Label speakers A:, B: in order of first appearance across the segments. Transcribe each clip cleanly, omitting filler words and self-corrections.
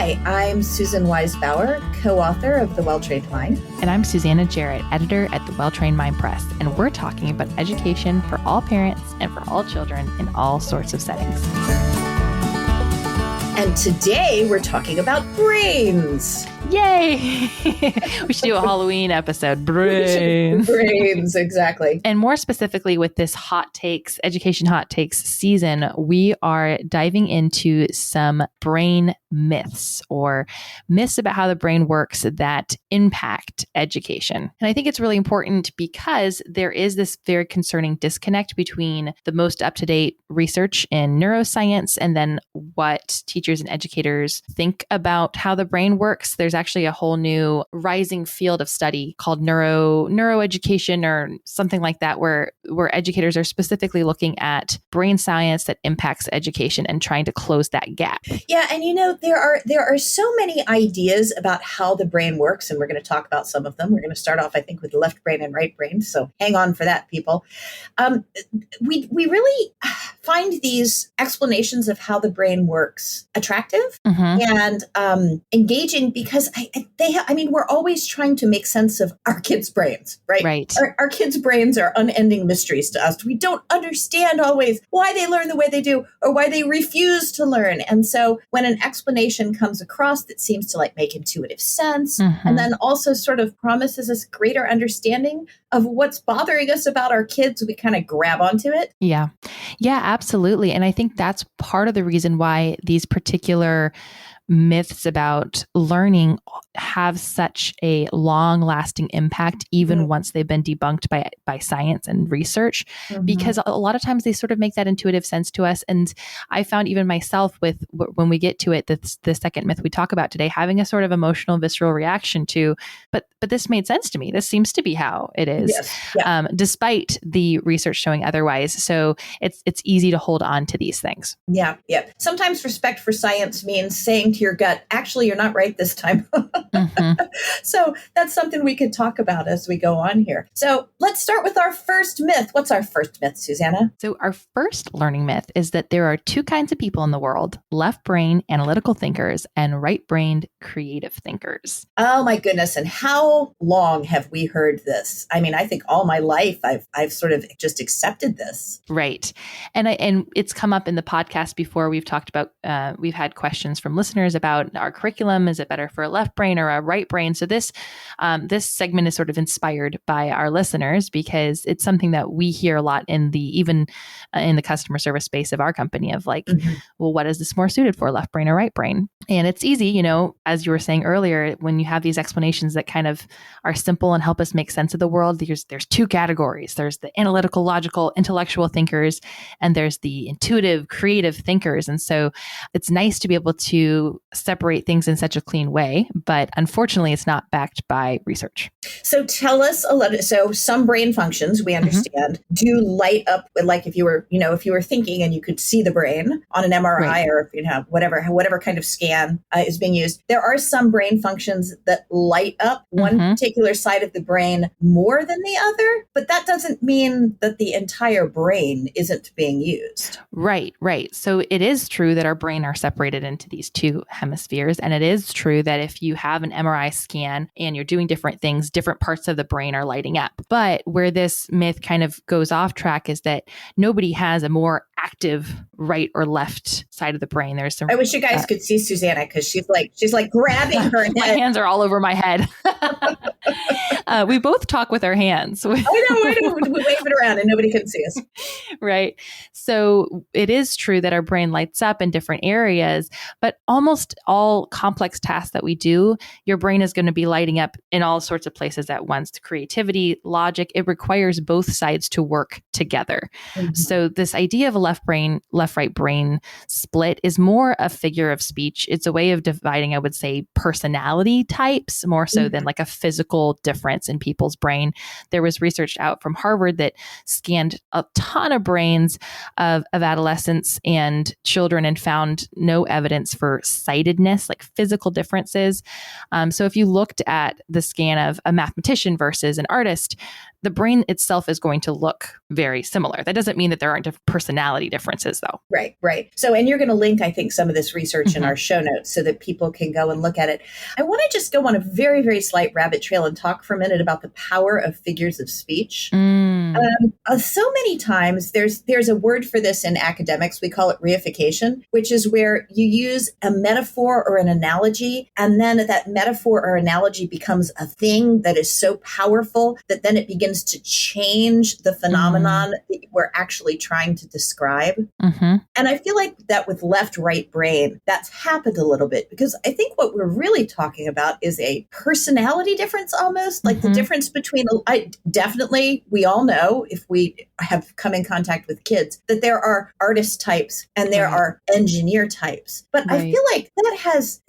A: Hi, I'm Susan Bauer, co-author of The Well-Trained Mind.
B: And I'm Susanna Jarrett, editor at The Well-Trained Mind Press. And we're talking about education for all parents and for all children in all sorts of settings.
A: And today we're talking about brains.
B: Yay! We should do a Halloween episode. Brains.
A: Brains, exactly.
B: And more specifically with this education hot takes season, we are diving into some brain myths or myths about how the brain works that impact education. And I think it's really important because there is this very concerning disconnect between the most up-to-date research in neuroscience and then what teachers and educators think about how the brain works. There's actually a whole new rising field of study called neuroeducation or something like that, where educators are specifically looking at brain science that impacts education and trying to close that gap.
A: Yeah, and there are so many ideas about how the brain works, and we're going to talk about some of them. We're going to start off, I think, with the left brain and right brain. So hang on for that, people. We really find these explanations of how the brain works attractive and engaging because we're always trying to make sense of our kids' brains, right?
B: Right.
A: Our kids' brains are unending mysteries to us. We don't understand always why they learn the way they do or why they refuse to learn. And so when an explanation comes across that seems to make intuitive sense and then also sort of promises us greater understanding of what's bothering us about our kids, we kind of grab onto it.
B: Yeah. Yeah, absolutely. And I think that's part of the reason why these particular myths about learning have such a long-lasting impact, even once they've been debunked by science and research, because a lot of times they sort of make that intuitive sense to us. And I found even myself with when we get to it, the second myth we talk about today, having a sort of emotional, visceral reaction to, but this made sense to me. This seems to be how it is, despite the research showing otherwise. So it's easy to hold on to these things.
A: Yeah. Sometimes respect for science means saying to your gut, actually, you're not right this time. So that's something we could talk about as we go on here. So let's start with our first myth. What's our first myth, Susanna?
B: So our first learning myth is that there are two kinds of people in the world: left brain analytical thinkers and right brained creative thinkers.
A: Oh my goodness. And how long have we heard this? I mean, I think all my life I've sort of just accepted this.
B: Right. And it's come up in the podcast before. We've talked about, we've had questions from listeners about our curriculum. Is it better for a left brain or a right brain? So this segment is sort of inspired by our listeners because it's something that we hear a lot in the customer service space of our company of well, what is this more suited for, left brain or right brain? And it's easy, as you were saying earlier, when you have these explanations that kind of are simple and help us make sense of the world, there's two categories. There's the analytical, logical, intellectual thinkers, and there's the intuitive, creative thinkers. And so it's nice to be able to separate things in such a clean way, but unfortunately it's not backed by research.
A: So tell us a little. So some brain functions we understand do light up, like if you were thinking and you could see the brain on an MRI or whatever kind of scan is being used. There are some brain functions that light up one particular side of the brain more than the other, but that doesn't mean that the entire brain isn't being used.
B: Right. So it is true that our brain are separated into these two hemispheres, and it is true that if you have an MRI scan and you're doing different things, different parts of the brain are lighting up. But where this myth kind of goes off track is that nobody has a more active right or left side of the brain. There's some.
A: I wish you guys could see Susanna because she's like grabbing her head.
B: My hands are all over my head. We both talk with our hands.
A: I know. We wave it around and nobody can see us.
B: Right. So it is true that our brain lights up in different areas, but almost all complex tasks that we do, your brain is going to be lighting up in all sorts of places at once. Creativity, logic, it requires both sides to work together. So this idea of a left-right brain split is more a figure of speech. It's a way of dividing, I would say, personality types more so than like a physical difference in people's brain. There was research out from Harvard that scanned a ton of brains of adolescents and children and found no evidence for sightedness, like physical differences. So if you looked at the scan of a mathematician versus an artist, the brain itself is going to look very similar. That doesn't mean that there aren't personality differences, though.
A: Right, right. So, and you're going to link, I think, some of this research in our show notes so that people can go and look at it. I want to just go on a very, very slight rabbit trail and talk for a minute about the power of figures of speech. So many times there's a word for this in academics. We call it reification, which is where you use a metaphor or an analogy, and then that metaphor or analogy becomes a thing that is so powerful that then it begins to change the phenomenon that we're actually trying to describe. And I feel like that with left, right brain, that's happened a little bit, because I think what we're really talking about is a personality difference, almost like the difference between, definitely, we all know, if we have come in contact with kids, that there are artist types and there are engineer types. But I feel like that has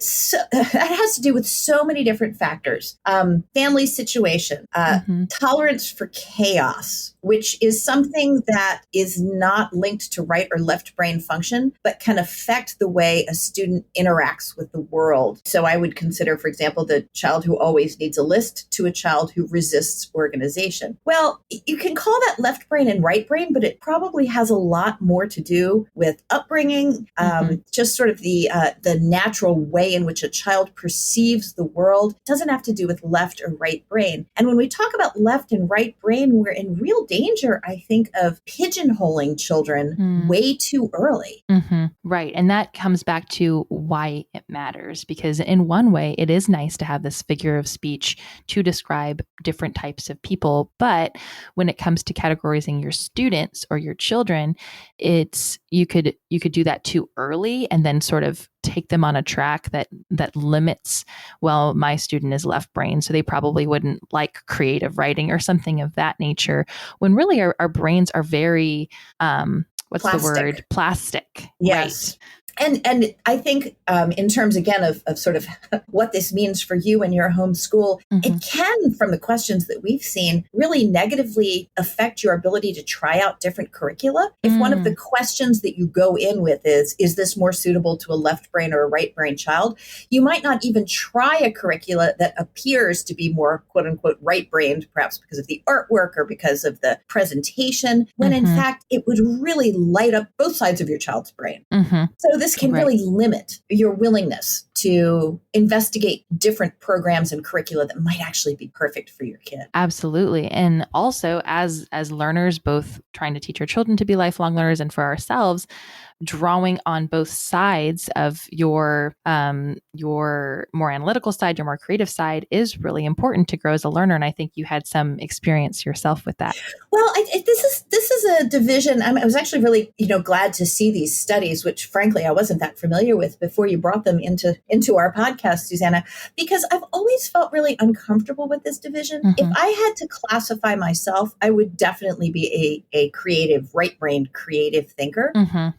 A: to do with so many different factors. Family situation, tolerance for chaos, which is something that is not linked to right or left brain function, but can affect the way a student interacts with the world. So I would consider, for example, the child who always needs a list to a child who resists organization. Well, you can call that left brain and right brain, but it probably has a lot more to do with upbringing, just sort of the natural way in which a child perceives the world. It doesn't have to do with left or right brain. And when we talk about left and right brain, we're in real danger, I think, of pigeonholing children way too early.
B: Right. And that comes back to why it matters, because in one way, it is nice to have this figure of speech to describe different types of people. But when it comes to categorizing your students or your children, you could do that too early and then sort of take them on a track that limits, well, my student is left brain, so they probably wouldn't like creative writing or something of that nature, when really our brains are very, what's
A: Plastic.
B: the word? Plastic.
A: Yes.
B: Right.
A: And I think in terms, again, of sort of what this means for you and your home school, it can, from the questions that we've seen, really negatively affect your ability to try out different curricula. If one of the questions that you go in with is this more suitable to a left brain or a right brain child, you might not even try a curricula that appears to be more, quote unquote, right brained, perhaps because of the artwork or because of the presentation, when in fact it would really light up both sides of your child's brain. So this can really limit your willingness to investigate different programs and curricula that might actually be perfect for your kid.
B: Absolutely. And also as learners, both trying to teach our children to be lifelong learners and for ourselves, drawing on both sides of your more analytical side, your more creative side is really important to grow as a learner. And I think you had some experience yourself with that.
A: Well, this is a division. I was actually really, glad to see these studies, which frankly, I wasn't that familiar with before you brought them into our podcast, Susanna, because I've always felt really uncomfortable with this division. If I had to classify myself, I would definitely be a creative, right-brained creative thinker.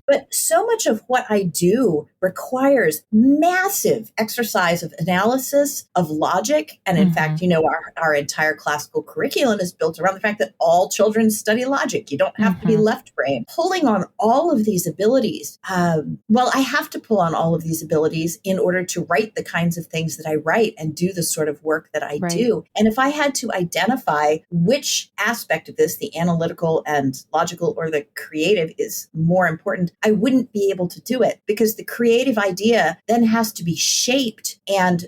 A: But so much of what I do requires massive exercise of analysis, of logic. And in fact, our entire classical curriculum is built around the fact that all children study logic. You don't have to be left brain. Pulling on all of these abilities. I have to pull on all of these abilities in order to write the kinds of things that I write and do the sort of work that I do. And if I had to identify which aspect of this, the analytical and logical or the creative, is more important, I wouldn't be able to do it, because the creative idea then has to be shaped and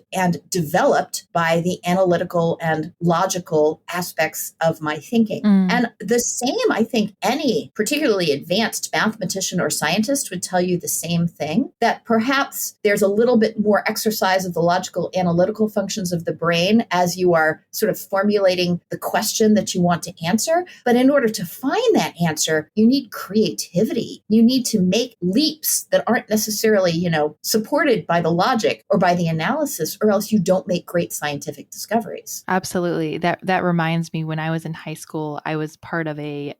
A: developed by the analytical and logical aspects of my thinking. And the same, I think, any particularly advanced mathematician or scientist would tell you the same thing, that perhaps there's a little bit more exercise of the logical analytical functions of the brain as you are sort of formulating the question that you want to answer. But in order to find that answer, you need creativity. You need to make leaps that aren't necessarily, supported by the logic or by the analysis, or else you don't make great scientific discoveries.
B: Absolutely. That reminds me, when I was in high school, I was part of a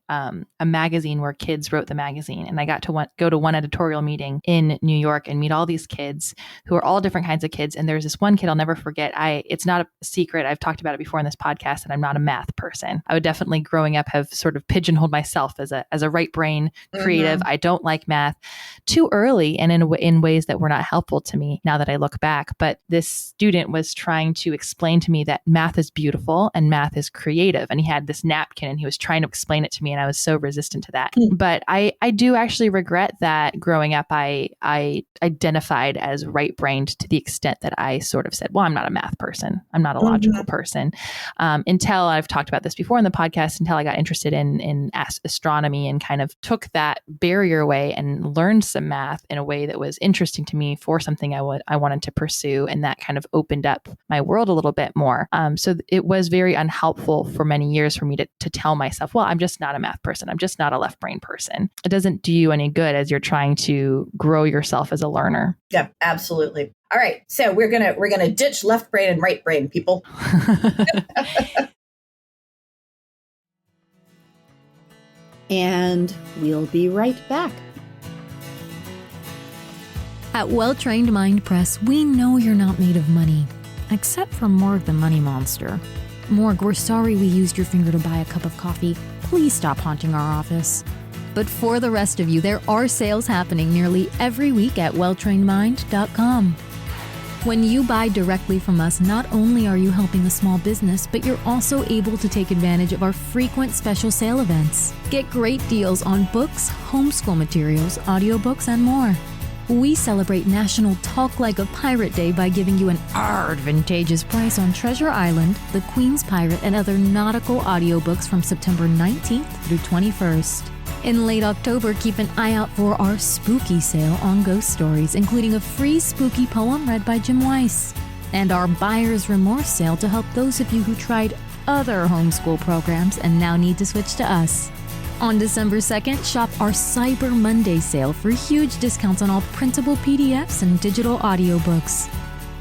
B: magazine where kids wrote the magazine, and I got to go to one editorial meeting in New York and meet all these kids who are all different kinds of kids. And there's this one kid I'll never forget. It's not a secret. I've talked about it before in this podcast, and I'm not a math person. I would definitely, growing up, have sort of pigeonholed myself as a right brain creative. I don't like math. math too early and in ways that were not helpful to me now that I look back. But this student was trying to explain to me that math is beautiful and math is creative. And he had this napkin and he was trying to explain it to me. And I was so resistant to that. But I do actually regret that growing up, I identified as right-brained to the extent that I sort of said, well, I'm not a math person. I'm not a logical person. Until I've talked about this before in the podcast, until I got interested in astronomy and kind of took that barrier away and learned some math in a way that was interesting to me for something I wanted to pursue. And that kind of opened up my world a little bit more. So it was very unhelpful for many years for me to tell myself, well, I'm just not a math person. I'm just not a left brain person. It doesn't do you any good as you're trying to grow yourself as a learner.
A: Yeah, absolutely. All right. So we're gonna ditch left brain and right brain, people. And we'll be right back.
C: At Well-Trained Mind Press, we know you're not made of money, except for Morg the Money Monster. Morg, we're sorry we used your finger to buy a cup of coffee. Please stop haunting our office. But for the rest of you, there are sales happening nearly every week at welltrainedmind.com. When you buy directly from us, not only are you helping a small business, but you're also able to take advantage of our frequent special sale events. Get great deals on books, homeschool materials, audiobooks, and more. We celebrate National Talk Like a Pirate Day by giving you an advantageous price on Treasure Island, The Queen's Pirate, and other nautical audiobooks from September 19th through 21st. In late October, keep an eye out for our spooky sale on ghost stories, including a free spooky poem read by Jim Weiss, and our Buyer's Remorse sale to help those of you who tried other homeschool programs and now need to switch to us. On December 2nd, shop our Cyber Monday sale for huge discounts on all printable PDFs and digital audiobooks.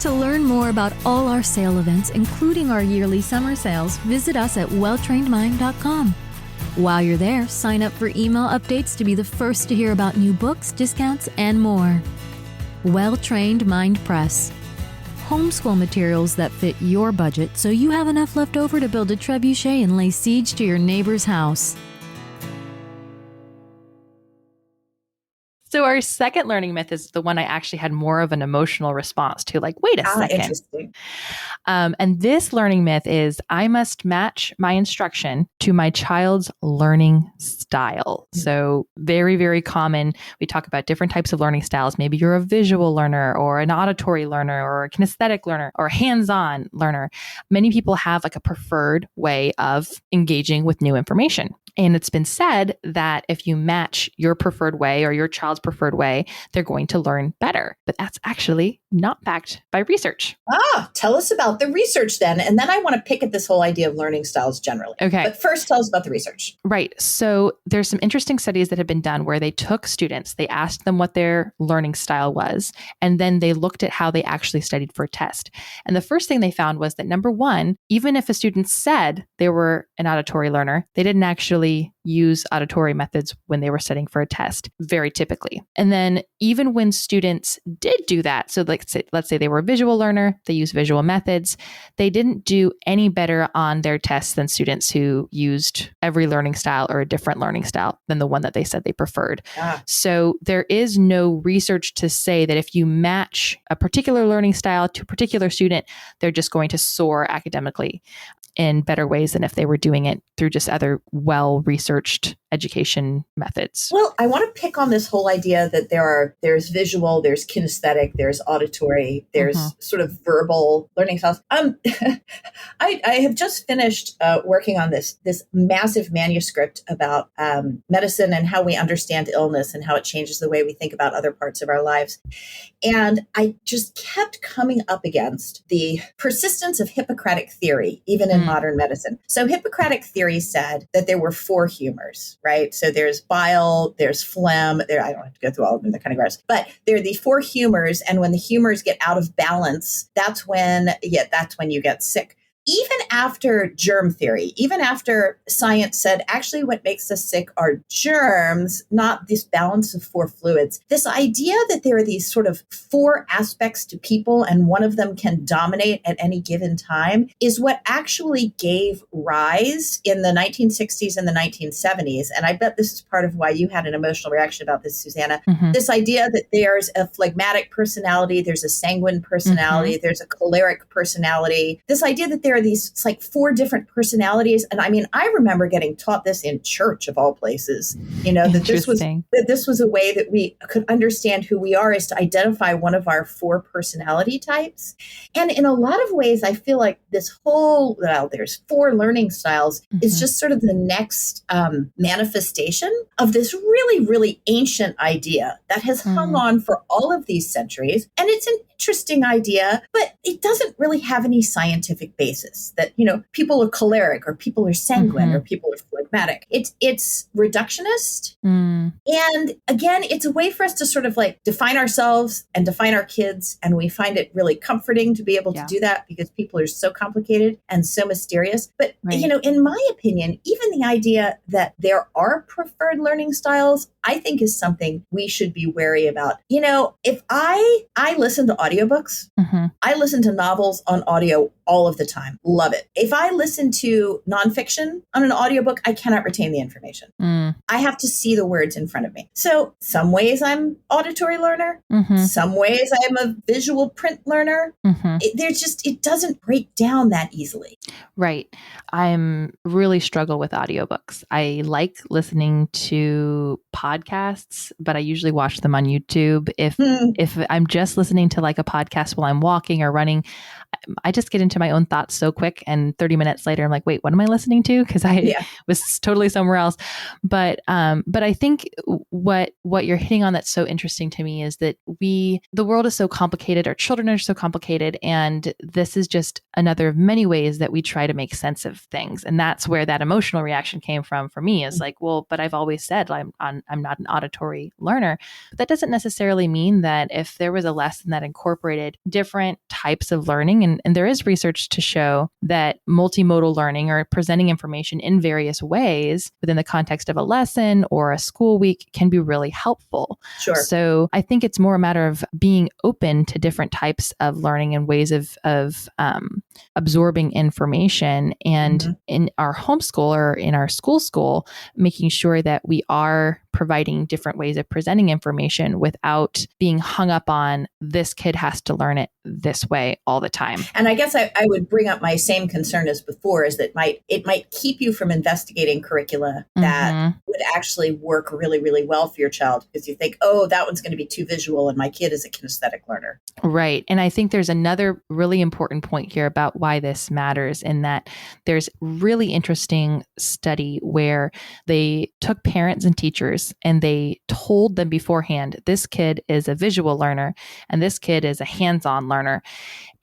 C: To learn more about all our sale events, including our yearly summer sales, visit us at welltrainedmind.com. While you're there, sign up for email updates to be the first to hear about new books, discounts, and more. Well-Trained Mind Press. Homeschool materials that fit your budget so you have enough left over to build a trebuchet and lay siege to your neighbor's house.
B: So our second learning myth is the one I actually had more of an emotional response to, like, wait a second.
A: Interesting.
B: And this learning myth is I must match my instruction to my child's learning style. So very, very common. We talk about different types of learning styles. Maybe you're a visual learner or an auditory learner or a kinesthetic learner or a hands-on learner. Many people have like a preferred way of engaging with new information. And it's been said that if you match your preferred way or your child's preferred way, they're going to learn better. But that's actually not backed by research.
A: Tell us about the research then. And then I want to pick at this whole idea of learning styles generally.
B: Okay.
A: But first, tell us about the research.
B: Right. So there's some interesting studies that have been done where they took students, they asked them what their learning style was, and then they looked at how they actually studied for a test. And the first thing they found was that, number one, even if a student said they were an auditory learner, they didn't actually use auditory methods when they were studying for a test, very typically. And then even when students did do that, so let's say they were a visual learner, they use visual methods, they didn't do any better on their tests than students who used every learning style or a different learning style than the one that they said they preferred. So there is no research to say that if you match a particular learning style to a particular student, they're just going to soar academically in better ways than if they were doing it through just other well-researched education methods.
A: Well, I want to pick on this whole idea that there's visual, there's kinesthetic, there's auditory, there's sort of verbal learning styles. I have just finished working on this massive manuscript about medicine and how we understand illness and how it changes the way we think about other parts of our lives. And I just kept coming up against the persistence of Hippocratic theory, even in modern medicine. So Hippocratic theory said that there were four humors, right? So there's bile, there's phlegm, I don't have to go through all of them, they're kind of gross, but there are these four humors. And when the humors get out of balance, that's when you get sick. even after germ theory, even after science said actually what makes us sick are germs, not this balance of four fluids, this idea that there are these sort of four aspects to people and one of them can dominate at any given time is what actually gave rise in the 1960s and the 1970s. And I bet this is part of why you had an emotional reaction about this, Susanna. This idea that there's a phlegmatic personality, there's a sanguine personality, there's a choleric personality. This idea that there are these, it's like four different personalities. And I mean, I remember getting taught this in church of all places, you know, that this was a way that we could understand who we are, is to identify one of our four personality types. And in a lot of ways, I feel like this whole, well, there's four learning styles is just sort of the next manifestation of this really, really ancient idea that has hung on for all of these centuries. And it's an interesting idea, but it doesn't really have any scientific basis that, you know, people are choleric or people are sanguine or people are phlegmatic. It's reductionist. And again, it's a way for us to sort of like define ourselves and define our kids. And we find it really comforting to be able to do that because people are so complicated and so mysterious. But, you know, in my opinion, even the idea that there are preferred learning styles, I think is something we should be wary about. You know, if I listen to audiobooks, I listen to novels on audio all of the time. Love it. If I listen to nonfiction on an audiobook, I cannot retain the information. I have to see the words in front of me. So some ways I'm auditory learner. Some ways I'm a visual print learner. It doesn't break down that easily.
B: Right. I'm really struggle with audiobooks. I like listening to podcasts, but I usually watch them on YouTube. If I'm just listening to like a podcast while I'm walking or running, I just get into my own thoughts so quick. And 30 minutes later, I'm like, wait, what am I listening to? Because I was totally somewhere else. But I think what you're hitting on that's so interesting to me is that the world is so complicated. Our children are so complicated. And this is just another of many ways that we try to make sense of things. And that's where that emotional reaction came from for me, is like, well, but I've always said I'm not an auditory learner. But that doesn't necessarily mean that if there was a lesson that incorporated different types of learning, and there is research to show that multimodal learning or presenting information in various ways within the context of a lesson or a school week can be really helpful.
A: Sure.
B: So I think it's more a matter of being open to different types of learning and ways of absorbing information. And in our homeschool or in our school, making sure that we are providing different ways of presenting information without being hung up on this kid has to learn it this way all the time.
A: And I guess I would bring up my same concern as before, is that it might keep you from investigating curricula that would actually work really, really well for your child, because you think, oh, that one's going to be too visual and my kid is a kinesthetic learner.
B: Right. And I think there's another really important point here about why this matters, in that there's really interesting study where they took parents and teachers and they told them beforehand, this kid is a visual learner and this kid is a hands-on learner,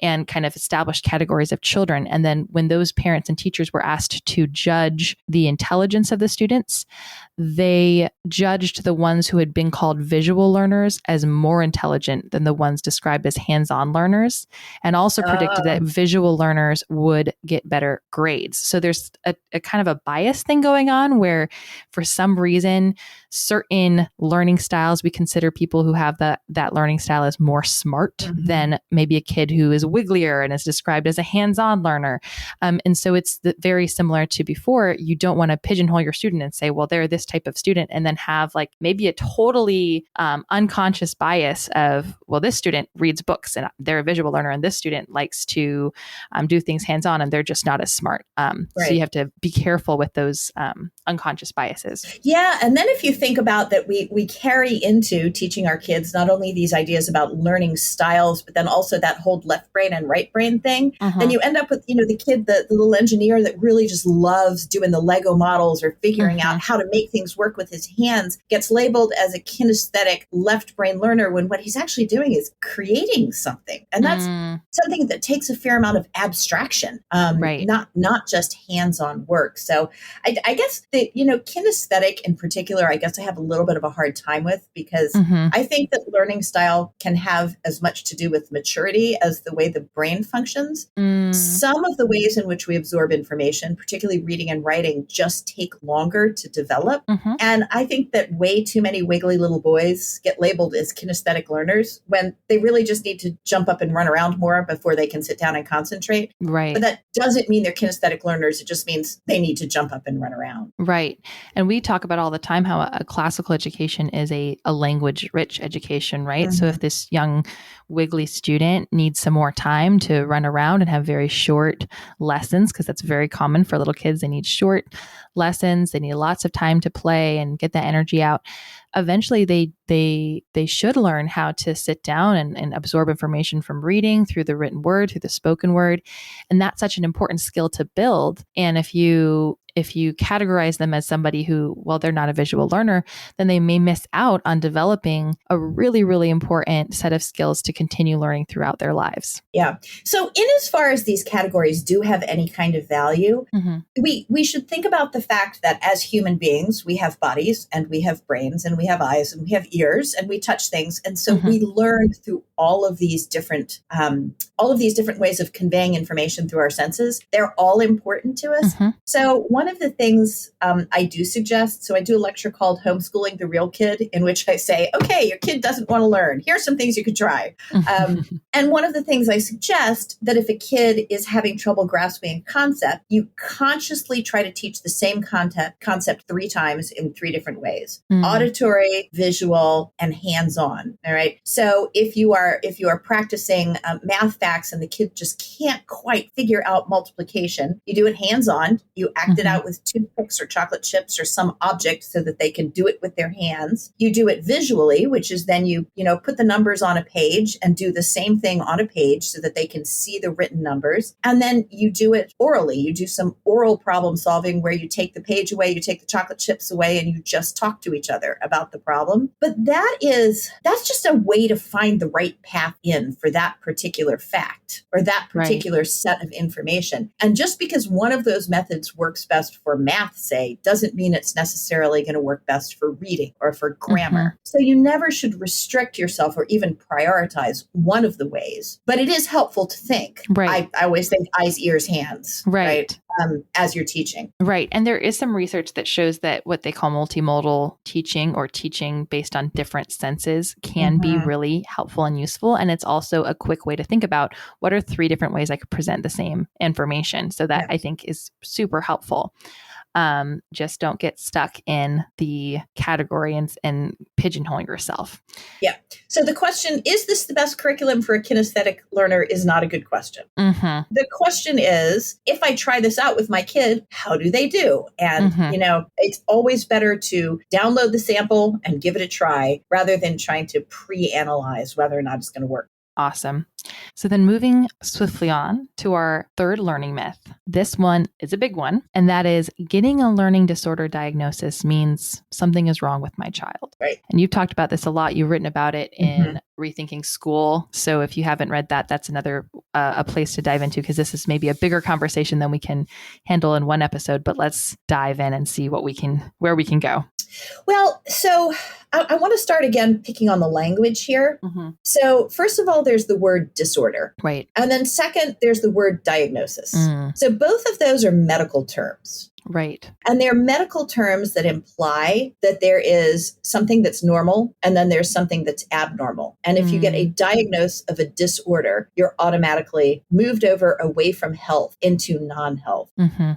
B: and kind of established categories of children. And then when those parents and teachers were asked to judge the intelligence of the students, they judged the ones who had been called visual learners as more intelligent than the ones described as hands-on learners, and also predicted that visual learners would get better grades. So there's a kind of a bias thing going on where for some reason, certain learning styles, we consider people who have that learning style as more smart than maybe a kid who is wigglier and is described as a hands-on learner. And so it's very similar to before. You don't want to pigeonhole your student and say, well, they're this type of student, and then have like maybe a totally unconscious bias of, well, this student reads books and they're a visual learner, and this student likes to do things hands-on and they're just not as smart. So you have to be careful with those unconscious biases.
A: Yeah. And then if you think about that, we carry into teaching our kids not only these ideas about learning styles, but then also that whole left brain and right brain thing. Then you end up with, the kid, the little engineer that really just loves doing the Lego models or figuring out how to make things work with his hands, gets labeled as a kinesthetic left brain learner, when what he's actually doing is creating something. And that's something that takes a fair amount of abstraction, not just hands-on work. So I guess that, kinesthetic in particular, I guess I have a little bit of a hard time with, because
B: Mm-hmm.
A: I think that learning style can have as much to do with maturity as the way the brain functions. Some of the ways in which we absorb information, particularly reading and writing, just take longer to develop.
B: Mm-hmm.
A: And I think that way too many wiggly little boys get labeled as kinesthetic learners when they really just need to jump up and run around more before they can sit down and concentrate.
B: Right.
A: But that doesn't mean they're kinesthetic learners. It just means they need to jump up and run around.
B: Right. And we talk about all the time how a classical education is a language rich education, right? So if this young wiggly student needs some more time to run around and have very short lessons, because that's very common for little kids, they need short lessons, they need lots of time to play and get that energy out. Eventually they should learn how to sit down and absorb information from reading, through the written word, through the spoken word. And that's such an important skill to build. And if you categorize them as somebody who, well, they're not a visual learner, then they may miss out on developing a really, really important set of skills to continue learning throughout their lives.
A: Yeah. So in as far as these categories do have any kind of value, we should think about the fact that as human beings, we have bodies and we have brains and we have eyes and we have ears and we touch things. And so we learn through all of these different ways of conveying information through our senses. They're all important to us. So one of the things I do suggest, so I do a lecture called Homeschooling the Real Kid, in which I say, okay, your kid doesn't want to learn. Here's some things you could try. And one of the things I suggest, that if a kid is having trouble grasping a concept, you consciously try to teach the same concept 3 times in 3 different ways: auditory, visual, and hands-on. All right. So if you are practicing math facts and the kid just can't quite figure out multiplication, you do it hands-on. You act it out with toothpicks or chocolate chips or some object so that they can do it with their hands. You do it visually, which is then you put the numbers on a page and do the same thing on a page so that they can see the written numbers. And then you do it orally. You do some oral problem solving where you take the page away, you take the chocolate chips away, and you just talk to each other about the problem. But that's just a way to find the right path in for that particular fact or that particular set of information. And just because one of those methods works best for math, say, doesn't mean it's necessarily going to work best for reading or for grammar. So you never should restrict yourself or even prioritize one of the ways. But it is helpful to think.
B: Right.
A: I always think eyes, ears, hands. Right. As you're teaching.
B: Right. And there is some research that shows that what they call multimodal teaching, or teaching based on different senses, can be really helpful and useful. And it's also a quick way to think about what are 3 different ways I could present the same information. So that I think is super helpful. Just don't get stuck in the category and pigeonhole yourself. Yeah.
A: So the question, is this the best curriculum for a kinesthetic learner, is not a good question. The question is, if I try this out with my kid, how do they do? And, it's always better to download the sample and give it a try rather than trying to pre-analyze whether or not it's going to work.
B: Awesome. So then moving swiftly on to our 3rd learning myth. This one is a big one, and that is getting a learning disorder diagnosis means something is wrong with my child.
A: Right.
B: And you've talked about this a lot. You've written about it in Rethinking School. So if you haven't read that, that's another a place to dive into, because this is maybe a bigger conversation than we can handle in one episode. But let's dive in and see where we can go.
A: Well, so I want to start again picking on the language here. So first of all, there's the word disorder.
B: Right.
A: And then second, there's the word diagnosis. So both of those are medical terms.
B: Right.
A: And they're medical terms that imply that there is something that's normal and then there's something that's abnormal. And if you get a diagnosis of a disorder, you're automatically moved over away from health into non-health. And,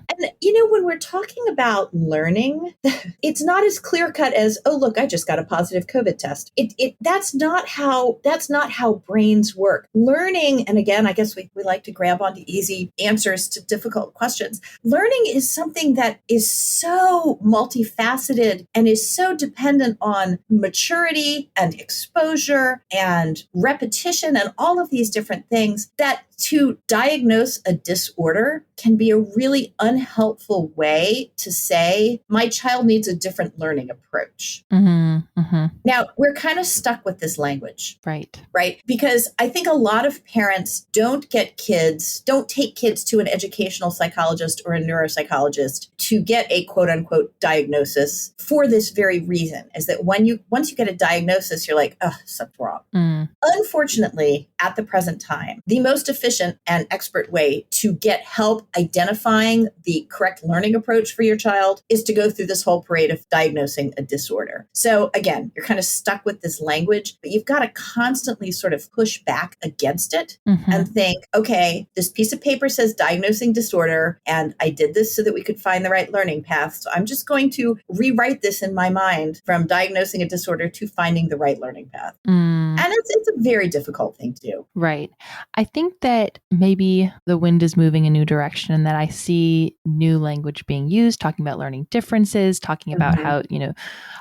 A: when we're talking about learning, it's not as clear cut as, oh, look, I just got a positive COVID test. That's not how brains work. Learning, and again, I guess we like to grab onto easy answers to difficult questions. Learning is something that is so multifaceted and is so dependent on maturity and exposure and repetition and all of these different things that to diagnose a disorder can be a really unhelpful way to say, my child needs a different learning approach. Now, we're kind of stuck with this language. Right? Because I think a lot of parents don't take kids to an educational psychologist or a neuropsychologist to get a quote unquote diagnosis for this very reason, is that once you get a diagnosis, you're like, oh, something's wrong. Unfortunately, at the present time, the most efficient and expert way to get help identifying the correct learning approach for your child is to go through this whole parade of diagnosing a disorder. So again, you're kind of stuck with this language, but you've got to constantly sort of push back against it and think, okay, this piece of paper says diagnosing disorder, and I did this so that we could find the right learning path. So I'm just going to rewrite this in my mind from diagnosing a disorder to finding the right learning path. And it's a very difficult thing to do.
B: Right. I think that maybe the wind is moving a new direction and that I see new language being used, talking about learning differences, talking about how,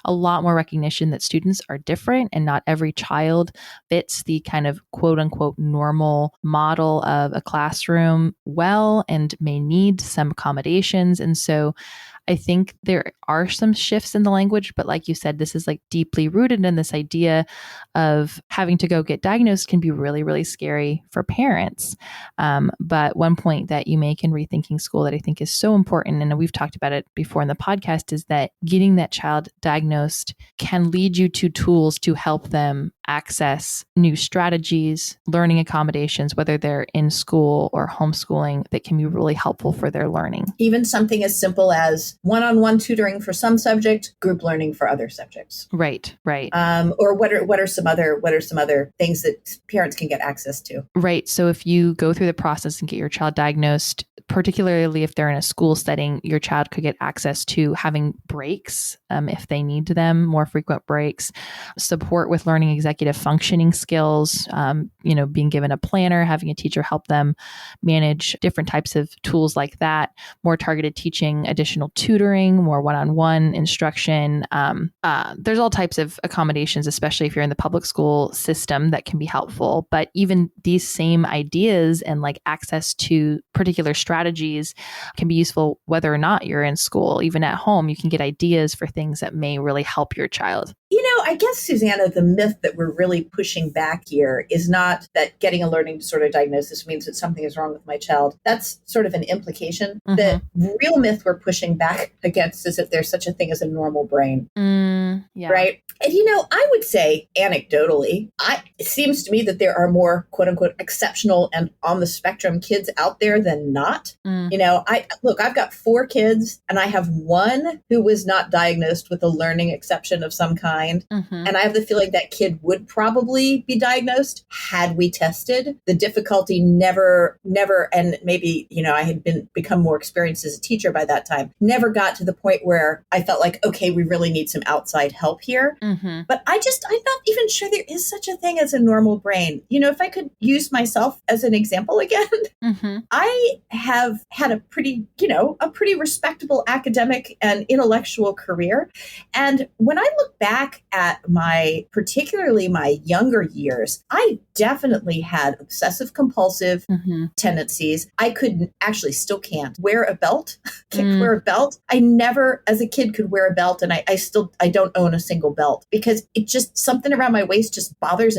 B: a lot more recognition that students are different and not every child fits the kind of quote unquote normal model of a classroom well and may need some accommodations. And so I think there are some shifts in the language, but like you said, this is like deeply rooted in this idea of having to go get diagnosed can be really, really scary for parents. But one point that you make in Rethinking School that I think is so important, and we've talked about it before in the podcast, is that getting that child diagnosed can lead you to tools to help them access new strategies, learning accommodations, whether they're in school or homeschooling, that can be really helpful for their learning.
A: Even something as simple as one-on-one tutoring for some subject, group learning for other subjects.
B: Right.
A: Or what are some other things that parents can get access to?
B: Right. So if you go through the process and get your child diagnosed, particularly if they're in a school setting, your child could get access to having breaks if they need them, more frequent breaks, support with learning executive functioning skills, being given a planner, having a teacher help them manage different types of tools like that, more targeted teaching, additional tutoring, more one-on-one instruction. There's all types of accommodations, especially if you're in the public school system, that can be helpful. But even these same ideas and like access to particular strategies can be useful whether or not you're in school. Even at home, you can get ideas for things that may really help your child.
A: I guess, Susanna, the myth that we're really pushing back here is not that getting a learning disorder diagnosis means that something is wrong with my child. That's sort of an implication. The real myth we're pushing back against is if there's such a thing as a normal brain.
B: Yeah.
A: Right. And, I would say anecdotally, it seems to me that there are more, quote unquote, exceptional and on the spectrum kids out there than not. I've got 4 kids and I have one who was not diagnosed with a learning exception of some kind. And I have the feeling that kid would probably be diagnosed had we tested. The difficulty never, and maybe, I had become more experienced as a teacher by that time, never got to the point where I felt like, okay, we really need some outside help here. But I'm not even sure there is such a thing as a normal brain. If I could use myself as an example again, I have had a pretty respectable academic and intellectual career. And when I look back at particularly my younger years, I definitely had obsessive compulsive tendencies. I still can't wear a belt. Can't wear a belt. I never, as a kid, could wear a belt, and I don't own a single belt because it just, something around my waist just bothers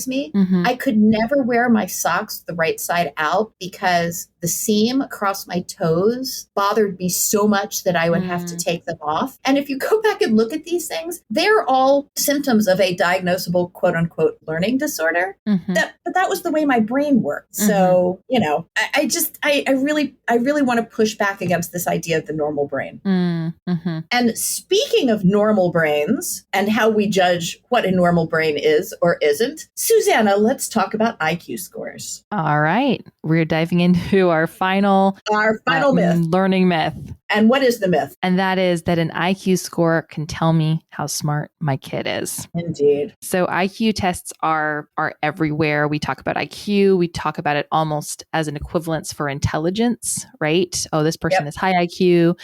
A: me. I could never wear my socks the right side out because the seam across my toes bothered me so much that I would have to take them off. And if you go back and look at these things, they're all symptoms of a diagnosable, quote unquote, learning disorder. But that was the way my brain worked. So, I really want to push back against this idea of the normal brain. And speaking of normal brains and how we judge what a normal brain is or isn't, Susanna, let's talk about IQ scores.
B: All right. We're diving into our final
A: myth.
B: Learning myth.
A: And what is the myth?
B: And that is that an IQ score can tell me how smart my kid is.
A: Indeed.
B: So IQ tests are everywhere. We talk about IQ. We talk about it almost as an equivalence for intelligence, right? Oh, this person is high IQ.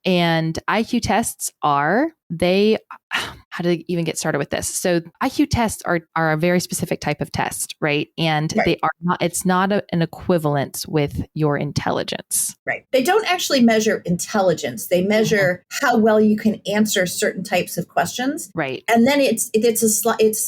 B: And IQ tests how how to even get started with this. So IQ tests are a very specific type of test, right? And they are not, it's not an equivalence with your intelligence.
A: Right. They don't actually measure intelligence. They measure how well you can answer certain types of questions.
B: Right.
A: And then it's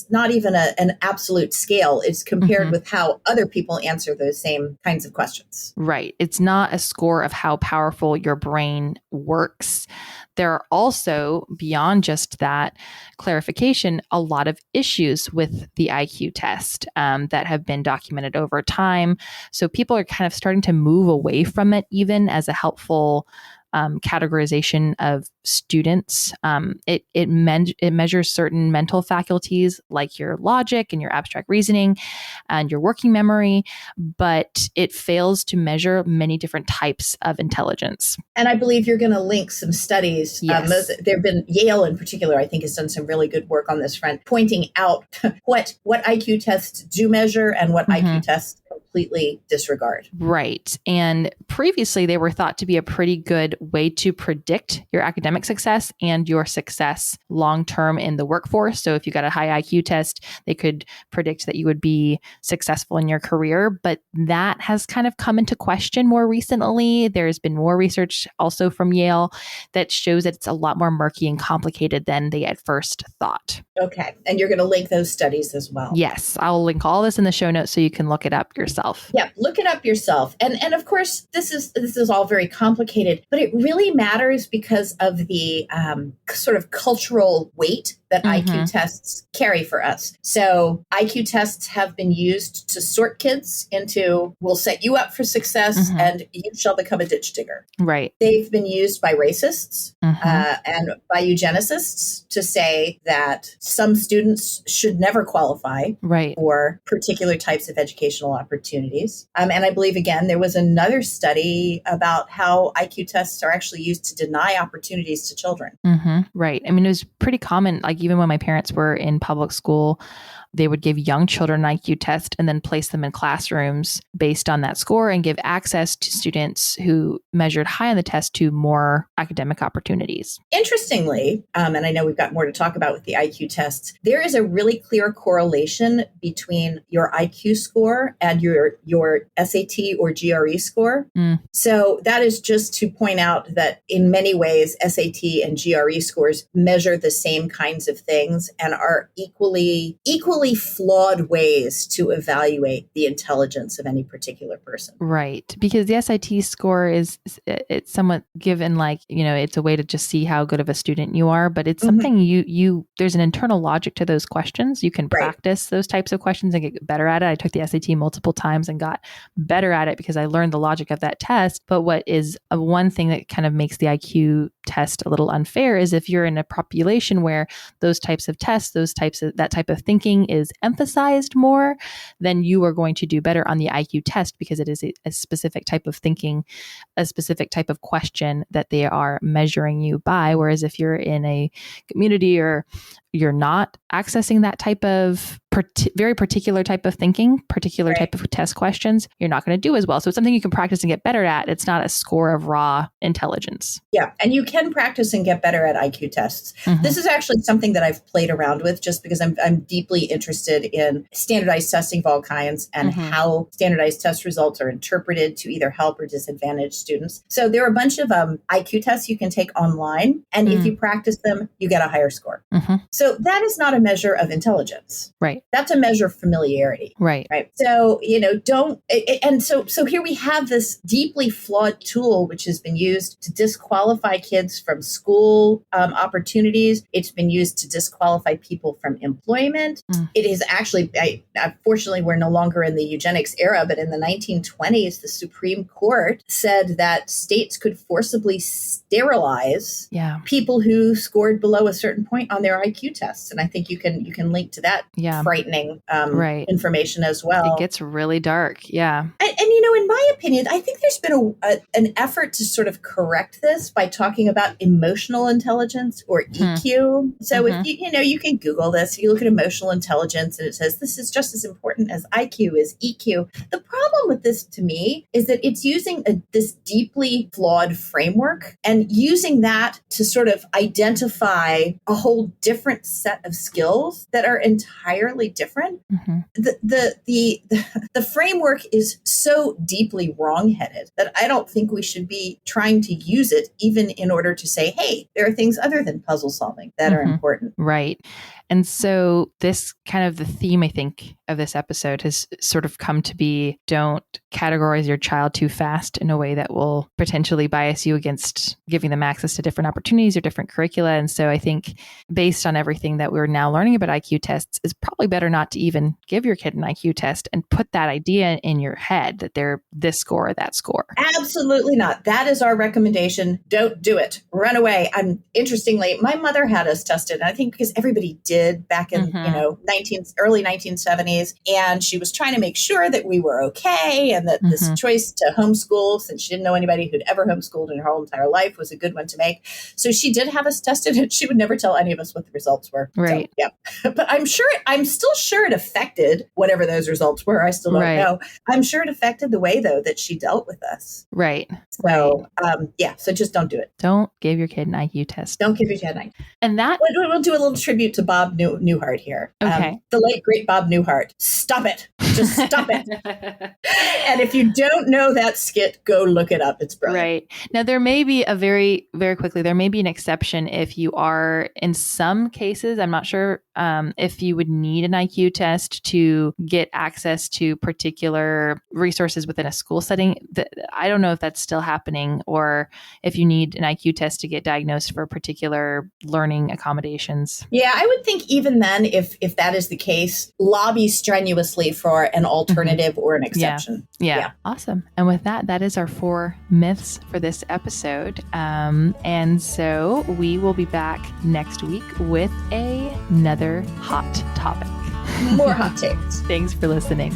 A: not even an absolute scale. It's compared with how other people answer those same kinds of questions.
B: Right. It's not a score of how powerful your brain works. There are also, beyond just that clarification, a lot of issues with the IQ test that have been documented over time. So people are kind of starting to move away from it, even as a helpful categorization of students. It measures certain mental faculties like your logic and your abstract reasoning and your working memory, but it fails to measure many different types of intelligence.
A: And I believe you're going to link some studies.
B: Yes.
A: There have been, Yale in particular, I think, has done some really good work on this front, pointing out what IQ tests do measure and what IQ tests completely disregard.
B: Right. And previously, they were thought to be a pretty good way to predict your academic success and your success long-term in the workforce. So if you got a high IQ test, they could predict that you would be successful in your career. But that has kind of come into question more recently. There's been more research also from Yale that shows that it's a lot more murky and complicated than they at first thought.
A: Okay. And you're going to link those studies as well.
B: Yes. I'll link all this in the show notes so you can look it up yourself.
A: Yeah, look it up yourself. And of course, this is all very complicated, but it really matters because of the sort of cultural weight that IQ tests carry for us. So IQ tests have been used to sort kids into, we'll set you up for success and you shall become a ditch digger.
B: Right.
A: They've been used by racists and by eugenicists to say that some students should never qualify for particular types of educational opportunities. And I believe, again, there was another study about how IQ tests are actually used to deny opportunities to children.
B: Right. I mean, it was pretty common, like even when my parents were in public school, they would give young children an IQ test and then place them in classrooms based on that score and give access to students who measured high on the test to more academic opportunities.
A: Interestingly, and I know we've got more to talk about with the IQ tests, there is a really clear correlation between your IQ score and your SAT or GRE score. So that is just to point out that in many ways, SAT and GRE scores measure the same kinds of things and are equally flawed ways to evaluate the intelligence of any particular person.
B: Right. Because the SAT score it's somewhat given, like, you know, it's a way to just see how good of a student you are, but it's something there's an internal logic to those questions. You can practice those types of questions and get better at it. I took the SAT multiple times and got better at it because I learned the logic of that test. But what is one thing that kind of makes the IQ test a little unfair is if you're in a population where those types of tests, that type of thinking is emphasized more, then you are going to do better on the IQ test because it is a specific type of thinking, a specific type of question that they are measuring you by. Whereas if you're in a community or you're not accessing that type of very particular type of thinking, particular type of test questions, you're not going to do as well. So it's something you can practice and get better at. It's not a score of raw intelligence.
A: Yeah. And you can practice and get better at IQ tests. This is actually something that I've played around with just because I'm deeply interested in standardized testing of all kinds and how standardized test results are interpreted to either help or disadvantage students. So there are a bunch of IQ tests you can take online. And if you practice them, you get a higher score. So that is not a measure of intelligence.
B: Right.
A: That's a measure of familiarity.
B: Right.
A: So, so here we have this deeply flawed tool, which has been used to disqualify kids from school opportunities. It's been used to disqualify people from employment. It is actually, unfortunately, we're no longer in the eugenics era, but in the 1920s, the Supreme Court said that states could forcibly sterilize people who scored below a certain point on their IQ tests. And I think you can link to that frightening information as well.
B: It gets really dark. Yeah.
A: And in my opinion, I think there's been an effort to sort of correct this by talking about emotional intelligence or EQ. So if you can Google this, you look at emotional intelligence and it says this is just as important as IQ is EQ. The problem with this to me is that it's using this deeply flawed framework and using that to sort of identify a whole different set of skills that are entirely different. The framework is so deeply wrongheaded that I don't think we should be trying to use it even in order to say, hey, there are things other than puzzle solving that are important.
B: Right. And so this kind of the theme, I think, of this episode has sort of come to be, don't categorize your child too fast in a way that will potentially bias you against giving them access to different opportunities or different curricula. And so I think based on everything that we're now learning about IQ tests, it's probably better not to even give your kid an IQ test and put that idea in your head that they're this score or that score.
A: Absolutely not. That is our recommendation. Don't do it. Run away. Interestingly, my mother had us tested, and I think because everybody did back in early 1970s, and she was trying to make sure that we were okay and that this choice to homeschool, since she didn't know anybody who'd ever homeschooled in her whole entire life, was a good one to make. So she did have us tested, and she would never tell any of us what the results were.
B: Right.
A: So, yeah. But I'm still sure it affected whatever those results were. I still don't know. I'm sure it affected the way, though, that she dealt with us.
B: Right.
A: So, so just don't do it.
B: Don't give your kid an IQ test.
A: Don't give your kid an IQ.
B: And that
A: we'll do a little tribute to Bob Newhart here.
B: Okay.
A: The late, great Bob Newhart. Stop it. Just stop it. And if you don't know that skit, go look it up. It's brilliant.
B: Right. Now, there may be very quickly, there may be an exception if you are, in some cases, I'm not sure if you would need an IQ test to get access to particular resources within a school setting. I don't know if that's still happening, or if you need an IQ test to get diagnosed for particular learning accommodations.
A: Yeah, I would think even then, if that is the case, lobby strenuously for an alternative or an exception.
B: Yeah. Awesome. And with that is our 4 myths for this episode. And so we will be back next week with another hot topic.
A: More hot takes.
B: Thanks for listening.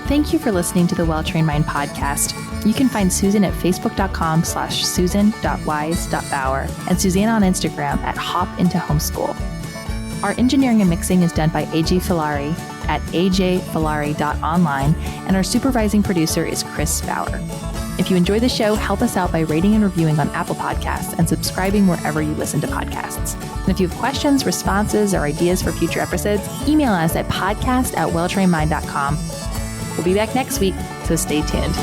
B: Thank you for listening to the Well-Trained Mind podcast. You can find Susan at facebook.com/susan.wise.bauer and Susanna on Instagram at hopintohomeschool. Our engineering and mixing is done by AJ Filari at ajfilari.online, and our supervising producer is Chris Bauer. If you enjoy the show, help us out by rating and reviewing on Apple Podcasts and subscribing wherever you listen to podcasts. And if you have questions, responses, or ideas for future episodes, email us at podcast@welltrainedmind.com. We'll be back next week, so stay tuned.